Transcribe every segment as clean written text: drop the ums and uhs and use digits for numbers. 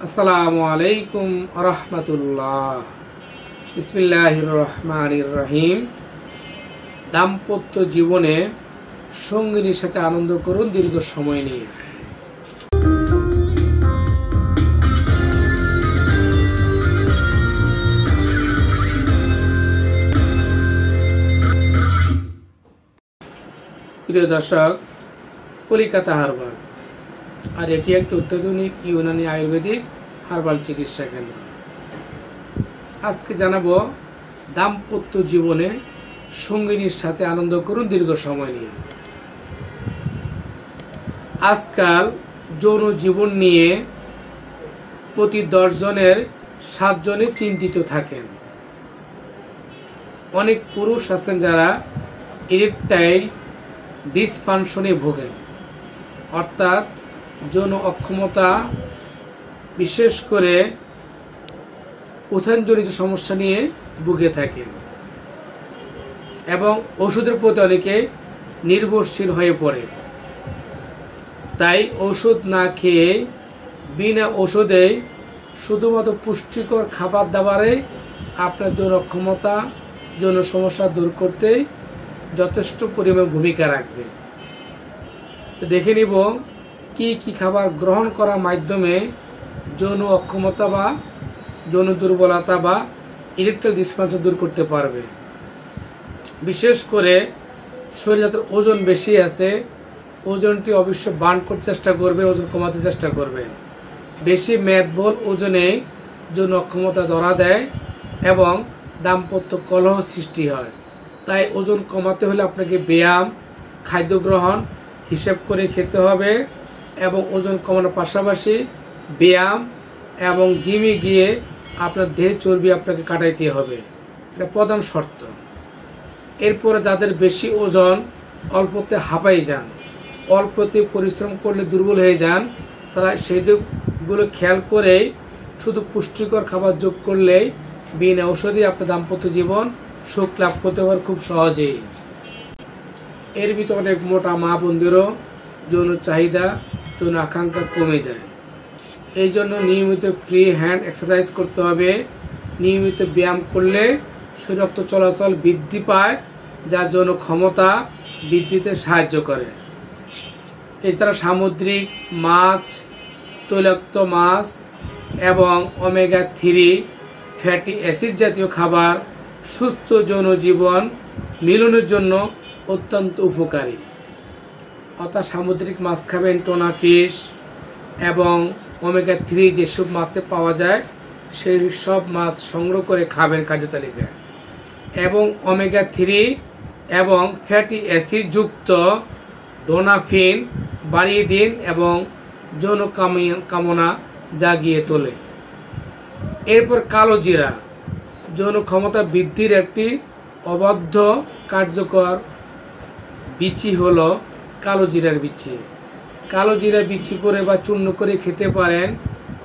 আসসালামু আলাইকুম রাহমাতুল্লাহ। বিসমিল্লাহির রহমানির রহিম। দাম্পত্য জীবনে সঙ্গিনীর সাথে আনন্দ করুন দীর্ঘ সময় নিয়ে। প্রিয় দর্শক, কলিকাতা হারবাল, আর এটি একটি অত্যাধুনিক ইউনানি আয়ুর্বেদিক হার্বাল চিকিৎসা কেন্দ্র। আজকে জানাবো দাম্পত্য জীবনে সঙ্গিনীর সাথে আনন্দ করুন দীর্ঘ সময় নিয়ে। আজকাল যৌন জীবন নিয়ে প্রতি 10 জনের 7 জনে চিন্তিত থাকেন। অনেক পুরুষ আছেন যারা ইরেকটাইল ডিসফাংশনে ভোগেন, অর্থাৎ যৌন অক্ষমতা, বিশেষ করে উত্থানজনিত সমস্যা নিয়ে ভুগে থাকেন এবং ওষুধের প্রতি অনেকে নির্ভরশীল হয়ে পড়ে। তাই ওষুধ না খেয়ে বিনা ওষুধে শুধুমাত্র পুষ্টিকর খাবার দাবারে আপনার যৌন অক্ষমতা, যৌন সমস্যা দূর করতে যথেষ্ট পরিমাণ ভূমিকা রাখবে। তো দেখে নিব কি কি খাবার গ্রহণ করার মাধ্যমে যৌন অক্ষমতা বা যৌন দুর্বলতা বা ইরেকটাইল ডিসফাংশন দূর করতে পারবে। বিশেষ করে শরীরে যাদের ওজন বেশি আছে, ওজনটি অবশ্যই বার্ন করতে চেষ্টা করবে, ওজন কমাতে চেষ্টা করবে। বেশি মেদবহুল ওজনে যৌন অক্ষমতা ধরা দেয় এবং দাম্পত্য কলহ সৃষ্টি হয়। তাই ওজন কমাতে হলে আপনাকে ব্যায়াম, খাদ্য গ্রহণ হিসেব করে খেতে হবে এবং ওজন কমানোর পাশাপাশি ব্যায়াম এবং জিমে গিয়ে আপনার দেহে চর্বি আপনাকে কাটাইতে হবে, এটা প্রধান শর্ত। এরপরে যাদের বেশি ওজন, অল্পতে হাঁপাই যান, অল্পতে পরিশ্রম করলে দুর্বল হয়ে যান, তারা সেই দিকগুলো খেয়াল করে শুধু পুষ্টিকর খাবার যোগ করলেই বিনা ঔষধে আপনার দাম্পত্য জীবন সুখ লাভ করতে পারে খুব সহজেই। এর ভিতরে অনেক মোটা মা বোনদেরও যৌন চাহিদা, যৌন আকাঙ্ক্ষা কমে যায়। এই জন্য নিয়মিত ফ্রি হ্যান্ড এক্সারসাইজ করতে হবে। নিয়মিত ব্যায়াম করলে শরীর রক্ত চলাচল বৃদ্ধি পায়, যা যৌন ক্ষমতা বৃদ্ধিতে সাহায্য করে। এছাড়া সামুদ্রিক মাছ, তৈলাক্ত মাছ এবং ওমেগা 3 ফ্যাটি অ্যাসিড জাতীয় খাবার সুস্থ যৌন জীবন মিলনের জন্য অত্যন্ত উপকারী। অর্থাৎ সামুদ্রিক মাছ খাবেন, টোনা ফিশ এবং ওমেগা 3 যেসব মাছে পাওয়া যায় সেই সব মাছ সংগ্রহ করে খাবেন খাদ্য তালিকায়। এবং ওমেগা 3 এবং ফ্যাটি অ্যাসিড যুক্ত ডোনাফিন বাড়িয়ে দিন এবং যৌন কামনা জাগিয়ে তোলে। এরপর কালো জিরা, যৌন ক্ষমতা বৃদ্ধির একটি অবাধ্য কার্যকর বিচি হলো কালো জিরার বিচি। কালো জিরা বিচি করে বা চূর্ণ করে খেতে পারেন,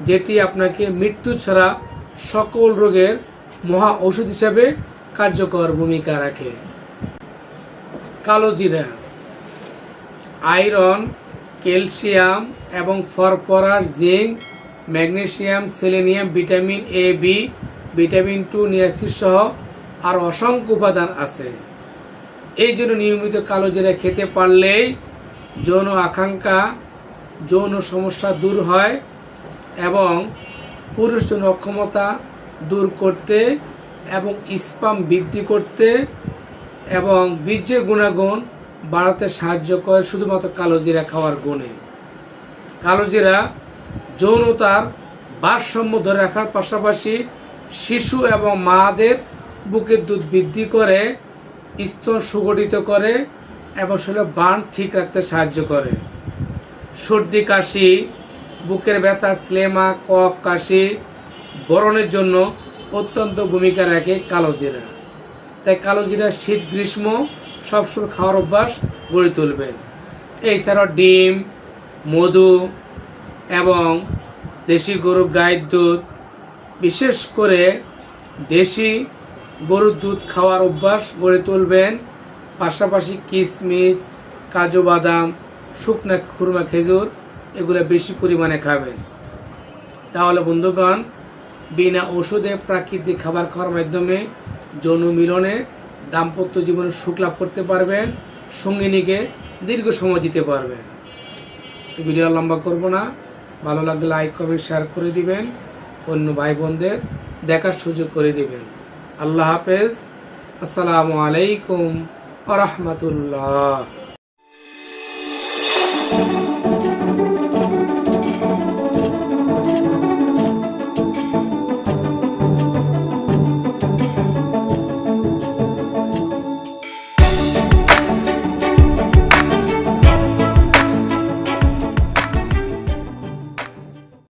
যেটি আপনাকে মৃত্যু ছাড়া সকল রোগের মহা ঔষধ হিসাবে কার্যকর ভূমিকা রাখে। কালো জিরা আয়রন, ক্যালসিয়াম এবং phosphorus, zinc, magnesium, selenium, vitamin A, B, vitamin 2, niacin সহ আর অসংখ্য উপাদান আছে। এই জন্য নিয়মিত কালো জিরা খেতে পারলেই যৌন আকাঙ্ক্ষা, যৌন সমস্যা দূর হয় এবং পুরুষ যৌন অক্ষমতা দূর করতে এবং স্পাম বৃদ্ধি করতে এবং বীর্যের গুণাগুণ বাড়াতে সাহায্য করে শুধুমাত্র কালো জিরা খাওয়ার গুণে। কালো জিরা যৌনতার ভারসাম্য ধরে রাখার পাশাপাশি শিশু এবং মাদের বুকের দুধ বৃদ্ধি করে, স্তন সুগঠিত করে এবং শরীরে বার্ন ঠিক রাখতে সাহায্য করে। সর্দি কাশি, বুকের ব্যথা, স্লেমা, কফ, কাশি বরণের জন্য অত্যন্ত ভূমিকা রাখে কালো জিরা। তাই কালো জিরা শীত গ্রীষ্ম সবসময় খাওয়ার অভ্যাস গড়ে তুলবেন। এছাড়াও ডিম, মধু এবং দেশি গরুর গায়ের দুধ, বিশেষ করে দেশি গরুর দুধ খাওয়ার অভ্যাস গড়ে তুলবেন। পাশাপাশি কিশমিশ, কাজু বাদাম, শুকনা খুরমা খেজুর এগুলো বেশি পরিমাণে খাবেন। তাহলে বন্ধুগণ, বিনা ওষুধে প্রাকৃতিক খাবার খাওয়ার মাধ্যমে যৌন মিলনে দাম্পত্য জীবনে সুখ লাভ করতে পারবেন, সঙ্গিনীকে দীর্ঘ সময় দিতে পারবেন। তো ভিডিও লম্বা করব না, ভালো লাগলে লাইক কমেন্ট শেয়ার করে দিবেন, অন্য ভাই বোনদের দেখার সুযোগ করে দিবেন। আল্লাহ হাফেজ। আসসালামু আলাইকুম ওয়া রাহমাতুল্লাহ।